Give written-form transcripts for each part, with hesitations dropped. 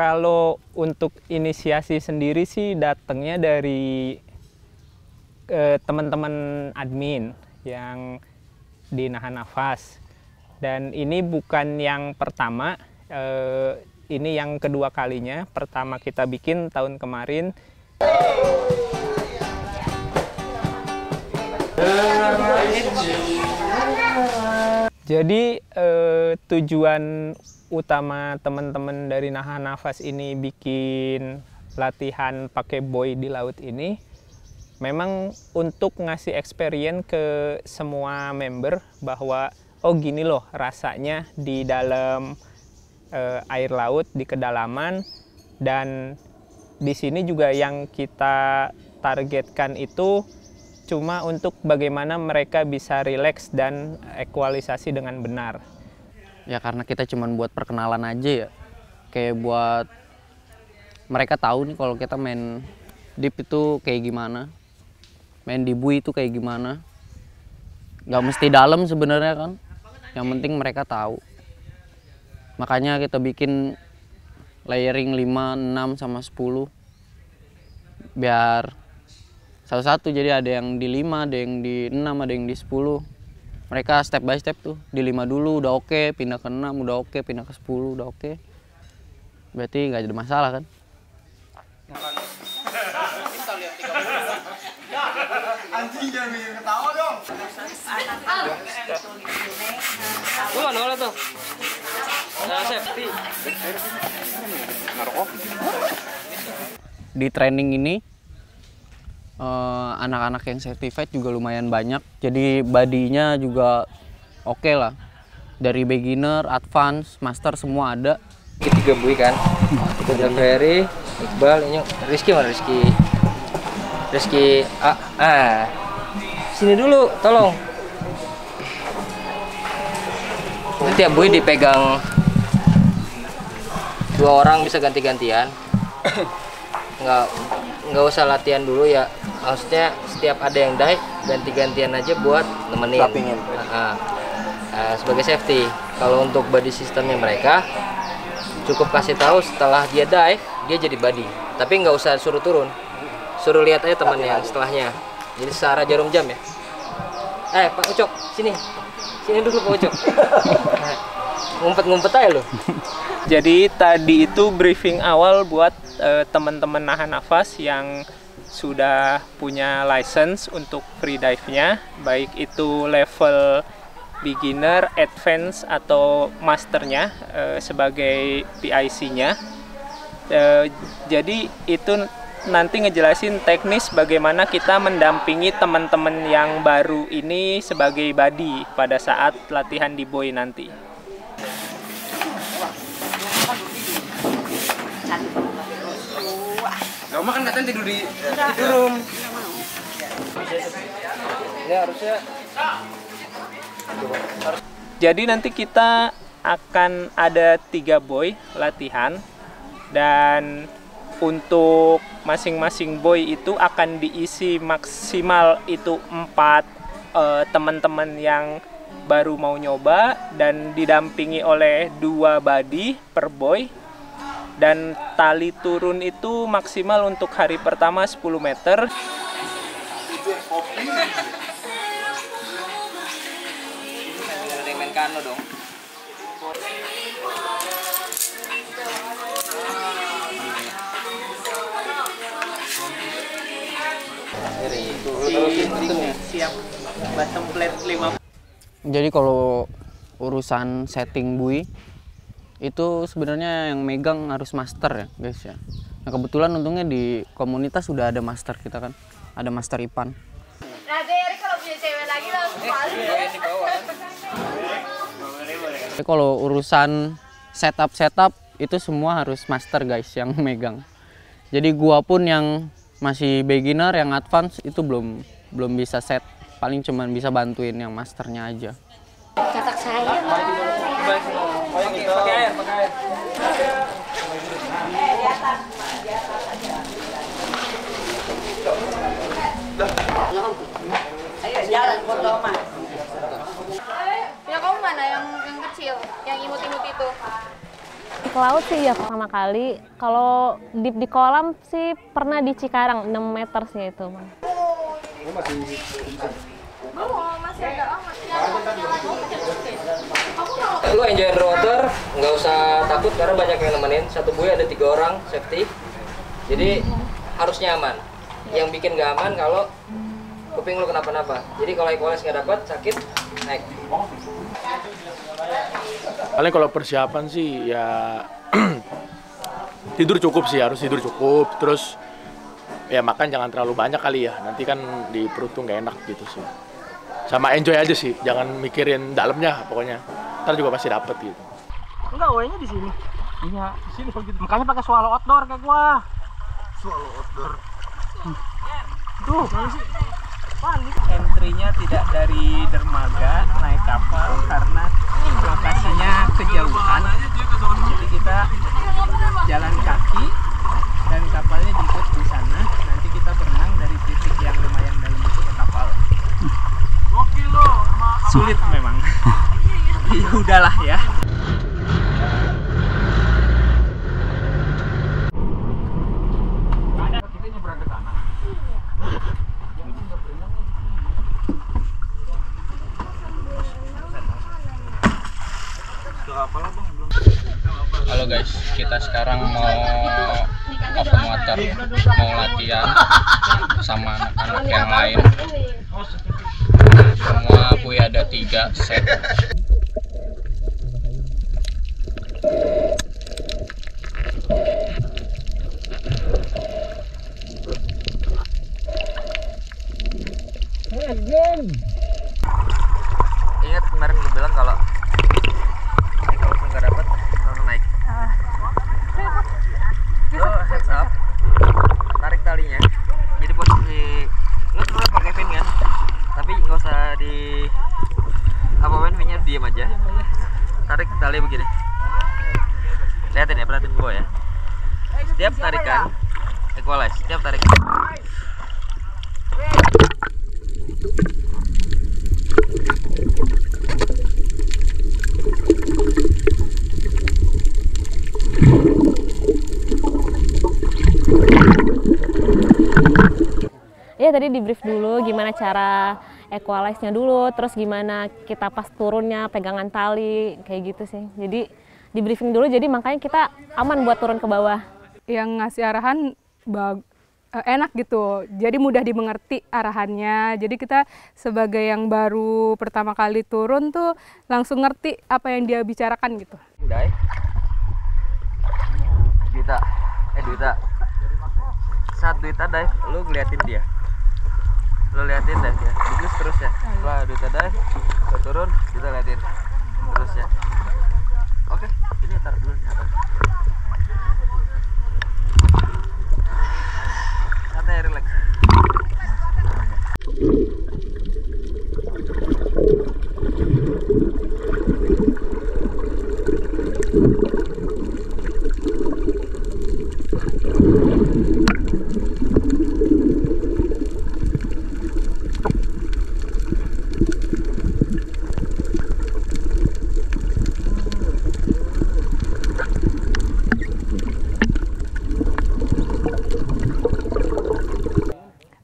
Kalau untuk inisiasi sendiri sih datangnya dari teman-teman admin yang di Nahan Nafas. Dan ini bukan yang pertama, ini yang kedua kalinya. Pertama kita bikin tahun kemarin. Jadi tujuan utama teman-teman dari Nahan Nafas ini bikin latihan pakai buoy di laut ini memang untuk ngasih experience ke semua member bahwa oh gini loh rasanya di dalam air laut di kedalaman. Dan di sini juga yang kita targetkan itu cuma untuk bagaimana mereka bisa rileks dan equalisasi dengan benar. Ya karena kita cuma buat perkenalan aja ya. Kayak buat mereka tahu nih kalau kita main deep itu kayak gimana. Main di buoy itu kayak gimana. Gak mesti dalam sebenarnya kan. Yang penting mereka tahu. Makanya kita bikin layering 5, 6, sama 10. Biar satu-satu, jadi ada yang di 5, ada yang di 6, ada yang di 10. Mereka step by step tuh, di 5 dulu udah oke, pindah ke 6 udah oke, pindah ke 10 udah oke. Berarti nggak ada masalah kan? Anjing jangan bikin ketawa dong. Lu mana tuh? Nah, safety. Di training ini anak-anak yang certified juga lumayan banyak, jadi bodinya juga oke lah, dari beginner, advance, master semua ada. 3 buoy kan, kita Ferry, Iqbal, ini Rizky mana Rizky? Rizky, sini dulu, tolong. Ini tiap buoy dipegang 2 orang, bisa ganti-gantian. Nggak usah latihan dulu ya. Maksudnya setiap ada yang dive ganti-gantian aja buat nemenin. Sebagai safety. Kalau untuk body systemnya mereka cukup kasih tahu setelah dia dive dia jadi body. Tapi nggak usah suruh turun. Suruh lihat aja teman yang setelahnya. Jadi searah jarum jam ya. Pak Ucok sini. Sini dulu Pak Ucok. Ngumpet-ngumpet aja lo. Jadi tadi itu briefing awal buat teman-teman Nahan Nafas yang sudah punya license untuk free dive-nya, baik itu level beginner, advance, atau masternya sebagai PIC-nya. Jadi itu nanti ngejelasin teknis bagaimana kita mendampingi teman-teman yang baru ini sebagai buddy pada saat latihan di buoy nanti. Gak makan katanya tidur di room. Ini harusnya. Jadi nanti kita akan ada 3 buoy latihan, dan untuk masing-masing buoy itu akan diisi maksimal itu 4 teman-teman yang baru mau nyoba, dan didampingi oleh 2 buddy per buoy. Dan tali turun itu maksimal untuk hari pertama 10 meter. Ada main kano dong. Siap bottom plate 5. Jadi kalau urusan setting buoy itu sebenarnya yang megang harus master ya guys ya. Nah kebetulan untungnya di komunitas sudah ada master kita kan, ada master Ipan. Nah Derry kalau punya cewek lagi langsung balik ya. Jadi kalau urusan setup itu semua harus master guys yang megang. Jadi gua pun yang masih beginner, yang advance itu belum bisa set, paling cuman bisa bantuin yang masternya aja. Katak saya Pakai air. Ayo jalan foto mah. Ya kamu mana yang kecil, yang imut-imut itu? ke laut sih ya pertama kali. Kalau di kolam sih pernah di Cikarang 6 meter sih itu. Lu enjoy underwater, nggak usah takut karena banyak yang nemenin. Satu buoy ada 3 orang safety, jadi harus nyaman. Yang bikin nggak aman kalau kuping lu kenapa-napa. Jadi kalau equalize nggak dapat, sakit, naik. Paling kalau persiapan sih ya tidur cukup sih, harus tidur cukup. Terus ya makan jangan terlalu banyak kali ya, nanti kan di perut tuh nggak enak gitu sih. Sama enjoy aja sih, jangan mikirin dalamnya pokoknya. Ntar juga pasti dapet gitu. Enggak, W-nya di sini. Iya, di sini begitu. Makanya pakai swallow outdoor kayak gua. Swallow outdoor. Tuh, mana sih? Entry-nya tidak dari dermaga naik kapal karena lokasinya kejauhan. Jadi kita jalan kaki dan kapalnya jemput di sana. Nanti kita berenang dari titik yang lumayan dalam itu ke kapal. Sulit memang. Ya udahlah ya. Halo guys, kita sekarang mau open water, mau latihan sama anak-anak yang lain. Semua buoy ada 3 set. Ingat kemarin gue bilang kalau nggak dapat langsung naik. Lo heads up, tarik talinya. Jadi posisi lo sebenarnya pakai fin kan, tapi nggak usah di apa-apain, finnya diam aja. Tarik tali begini. Lihatin ya, perhatiin gue ya. Setiap tarikan equalize, setiap tarikan. Ya tadi di brief dulu gimana cara equalize-nya dulu, terus gimana kita pas turunnya, pegangan tali, kayak gitu sih. Jadi di briefing dulu, jadi makanya kita aman buat turun ke bawah. Yang ngasih arahan enak gitu, jadi mudah dimengerti arahannya. Jadi kita sebagai yang baru pertama kali turun tuh langsung ngerti apa yang dia bicarakan gitu. Dai. Duita. Saat Duita dive, lu ngeliatin dia. Lu liatin dive ya, bagus terus ya. Setelah Duita dive, lu turun, kita liatin terus ya. Oke, ini taruh dulu. Santai, relax.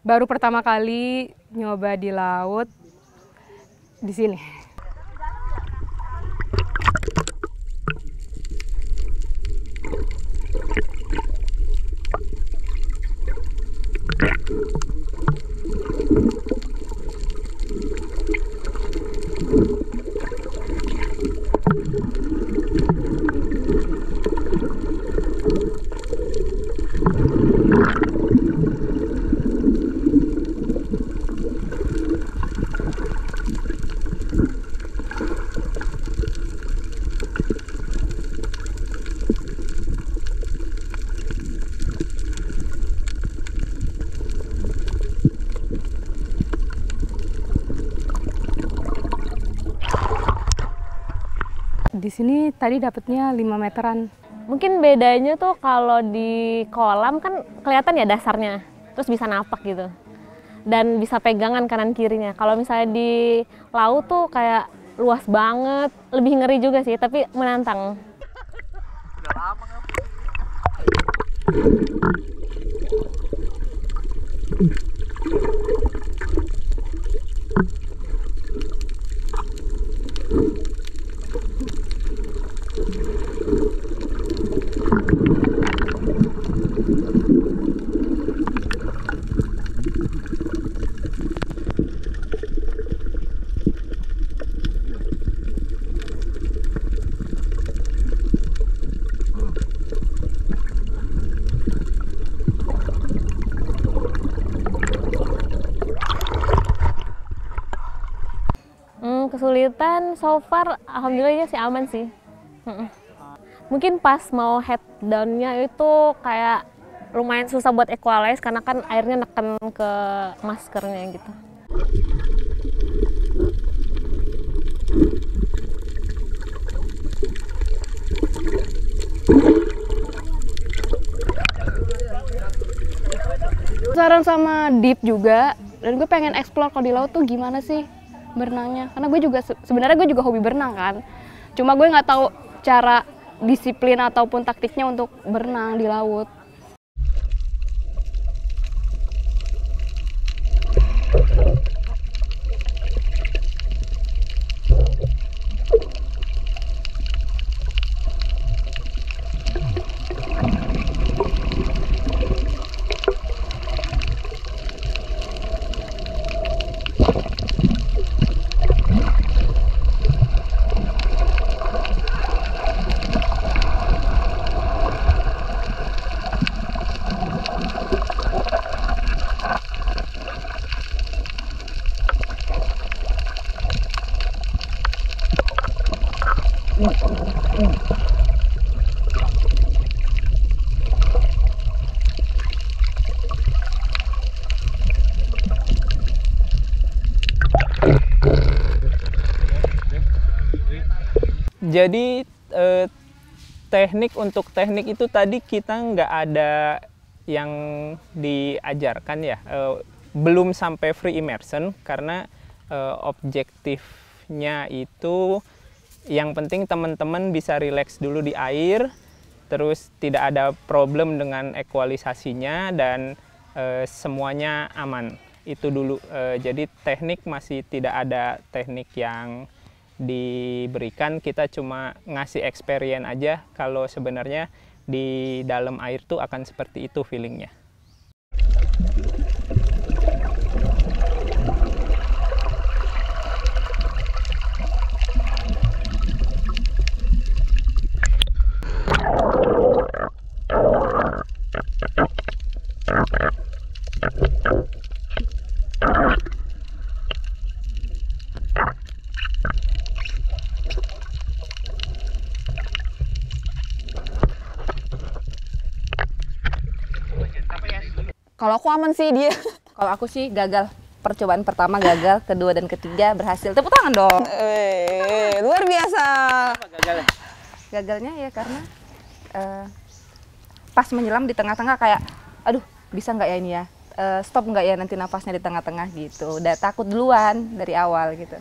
Baru pertama kali nyoba di laut di sini. Di sini tadi dapatnya 5 meteran. Mungkin bedanya tuh kalau di kolam kan kelihatan ya dasarnya, terus bisa napak gitu. Dan bisa pegangan kanan kirinya. Kalau misalnya di laut tuh kayak luas banget, lebih ngeri juga sih, tapi menantang. Kesulitan so far alhamdulillahnya sih aman sih. Mungkin pas mau head down-nya itu kayak lumayan susah buat equalize karena kan airnya neken ke maskernya gitu. Saran sama deep juga, dan gue pengen explore kalau di laut tuh gimana sih berenangnya, karena gue juga sebenarnya gue juga hobi berenang kan, cuma gue nggak tahu cara disiplin ataupun taktiknya untuk berenang di laut. Jadi teknik itu tadi kita nggak ada yang diajarkan ya, belum sampai free immersion karena objektifnya itu yang penting teman-teman bisa relax dulu di air, terus tidak ada problem dengan equalisasinya dan semuanya aman. Itu dulu. Jadi teknik masih tidak ada teknik yang diberikan, kita cuma ngasih experience aja kalau sebenarnya di dalam air tuh akan seperti itu feelingnya. Kalau aku aman sih dia. Kalau aku sih gagal. Percobaan pertama gagal, kedua dan ketiga berhasil. Tepuk tangan dong. Luar biasa. Gagalnya ya karena pas menyelam di tengah-tengah kayak, aduh bisa nggak ya ini ya? Stop nggak ya nanti nafasnya di tengah-tengah gitu. Udah takut duluan dari awal gitu.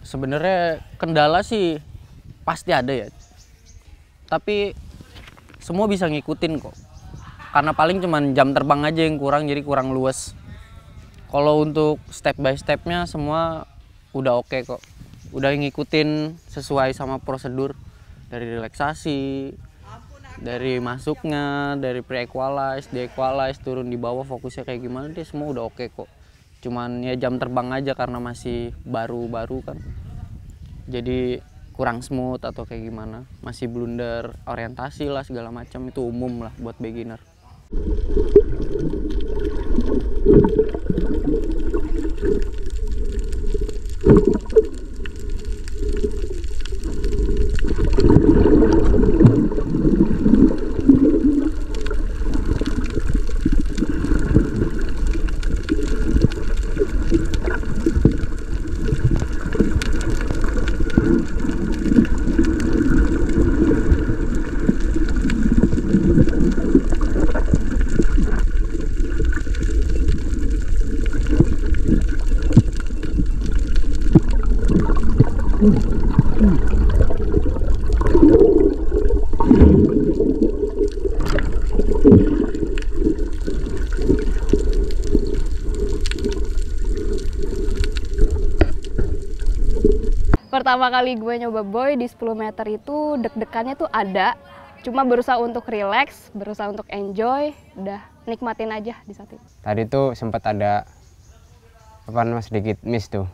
Sebenarnya kendala sih pasti ada ya, tapi semua bisa ngikutin kok, karena paling cuman jam terbang aja yang kurang, jadi kurang luas. Kalau untuk step by stepnya semua udah oke kok, udah ngikutin sesuai sama prosedur, dari relaksasi, dari masuknya, dari pre-equalize, de-equalize, turun di bawah fokusnya kayak gimana, dia semua udah oke kok. Cuman ya jam terbang aja karena masih baru-baru kan, jadi kurang smooth atau kayak gimana, masih blunder orientasi lah segala macam, itu umum lah buat beginner. pertama kali gue nyoba boy di 10 meter itu deg-degannya tuh ada. Cuma berusaha untuk relax, berusaha untuk enjoy, udah nikmatin aja di saat itu. Tadi tuh sempat ada sedikit miss tuh.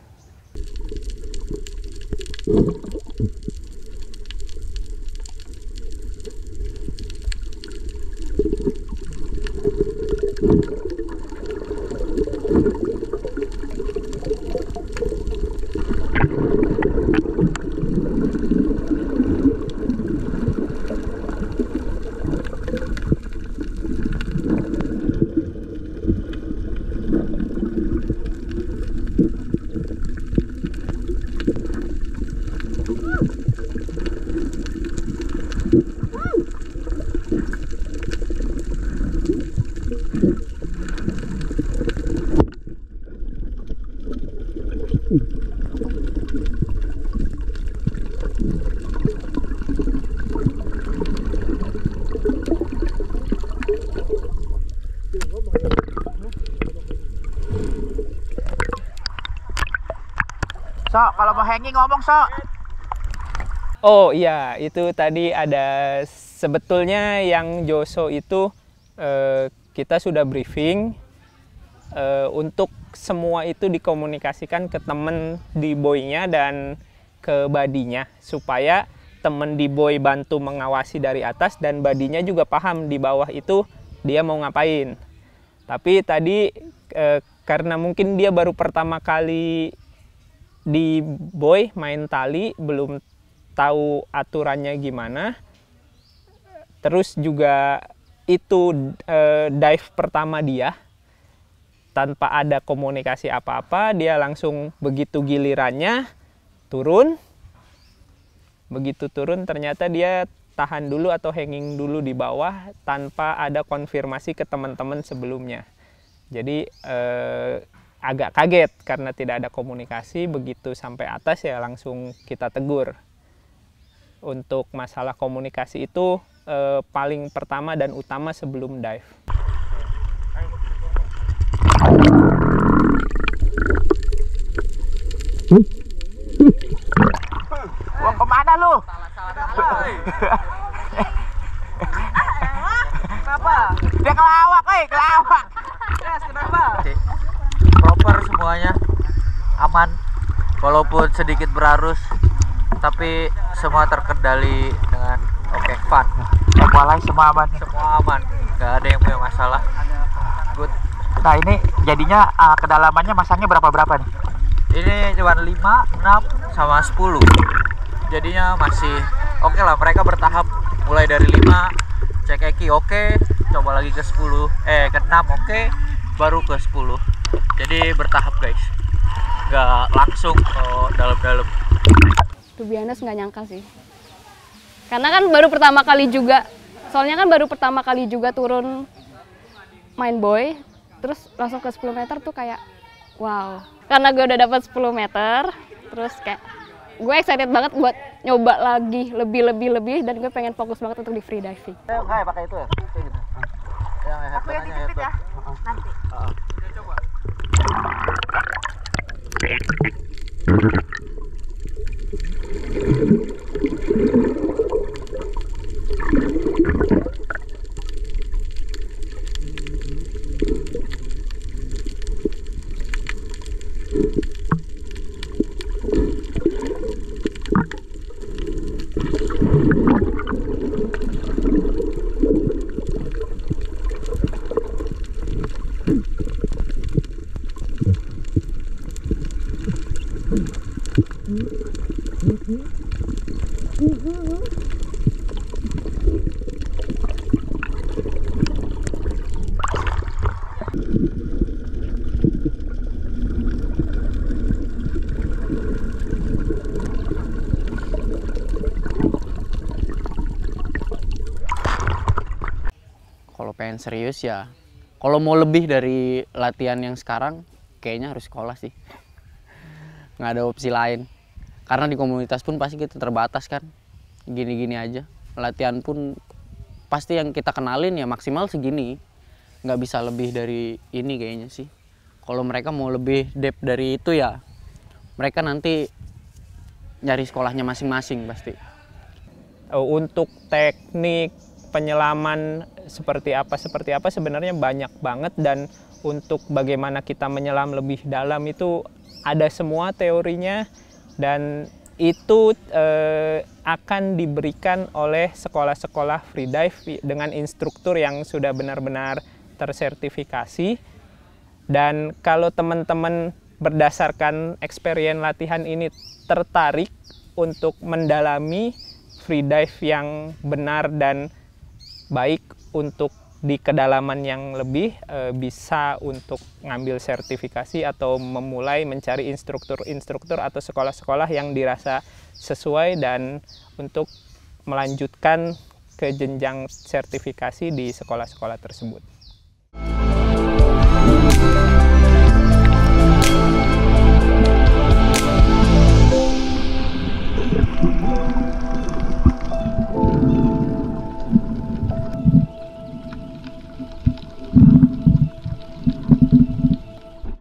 Sok, kalau mau hanging ngomong, Sok. Oh iya, itu tadi ada sebetulnya yang Joso itu kita sudah briefing untuk semua itu dikomunikasikan ke temen di boy-nya dan ke badinya supaya temen di boy bantu mengawasi dari atas dan badinya juga paham di bawah itu dia mau ngapain. Tapi tadi karena mungkin dia baru pertama kali di boy main tali, belum tahu aturannya gimana, terus juga itu dive pertama dia tanpa ada komunikasi apa-apa, dia langsung begitu gilirannya turun, begitu turun ternyata dia tahan dulu atau hanging dulu di bawah tanpa ada konfirmasi ke teman-teman sebelumnya. Jadi agak kaget karena tidak ada komunikasi, begitu sampai atas ya langsung kita tegur. Untuk masalah komunikasi itu paling pertama dan utama sebelum dive. Wah, kemana lu? Kenapa? Dia kelawak, kelawak. Yes, kenapa? Proper semuanya, aman, walaupun sedikit berarus, tapi semua terkendali dengan oke, fun. Semua aman. Semua aman, nggak ada yang punya masalah. Good. Nah ini jadinya kedalamannya masangnya berapa nih? Ini cuma 5, 6, sama 10. Jadinya masih oke lah, mereka bertahap mulai dari 5, cek eki oke, coba lagi ke 10, ke 6 oke, baru ke 10. Jadi bertahap guys, nggak langsung dalam-dalam. To be honest, nggak nyangka sih. Karena kan baru pertama kali juga, soalnya kan baru pertama kali juga turun main boy, terus langsung ke 10 meter tuh kayak wow. Karena gue udah dapat 10 meter, terus kayak gue excited banget buat nyoba lagi lebih dan gue pengen fokus banget untuk di free diving. Enggak pakai itu ya? Kayak gitu. Aku yang dikit ya, nanti. Udah coba. Kalau pengen serius ya, kalau mau lebih dari latihan yang sekarang, kayaknya harus sekolah sih. Nggak ada opsi lain. Karena di komunitas pun pasti kita terbatas kan. Gini-gini aja. Latihan pun pasti yang kita kenalin ya maksimal segini. Nggak bisa lebih dari ini kayaknya sih. Kalau mereka mau lebih depth dari itu ya, mereka nanti nyari sekolahnya masing-masing pasti. Untuk teknik penyelaman seperti apa sebenarnya banyak banget, dan untuk bagaimana kita menyelam lebih dalam itu ada semua teorinya, dan itu akan diberikan oleh sekolah-sekolah freedive dengan instruktur yang sudah benar-benar tersertifikasi. Dan kalau teman-teman berdasarkan experience latihan ini tertarik untuk mendalami freedive yang benar dan baik untuk di kedalaman yang lebih, bisa untuk ngambil sertifikasi atau memulai mencari instruktur atau sekolah-sekolah yang dirasa sesuai dan untuk melanjutkan ke jenjang sertifikasi di sekolah-sekolah tersebut.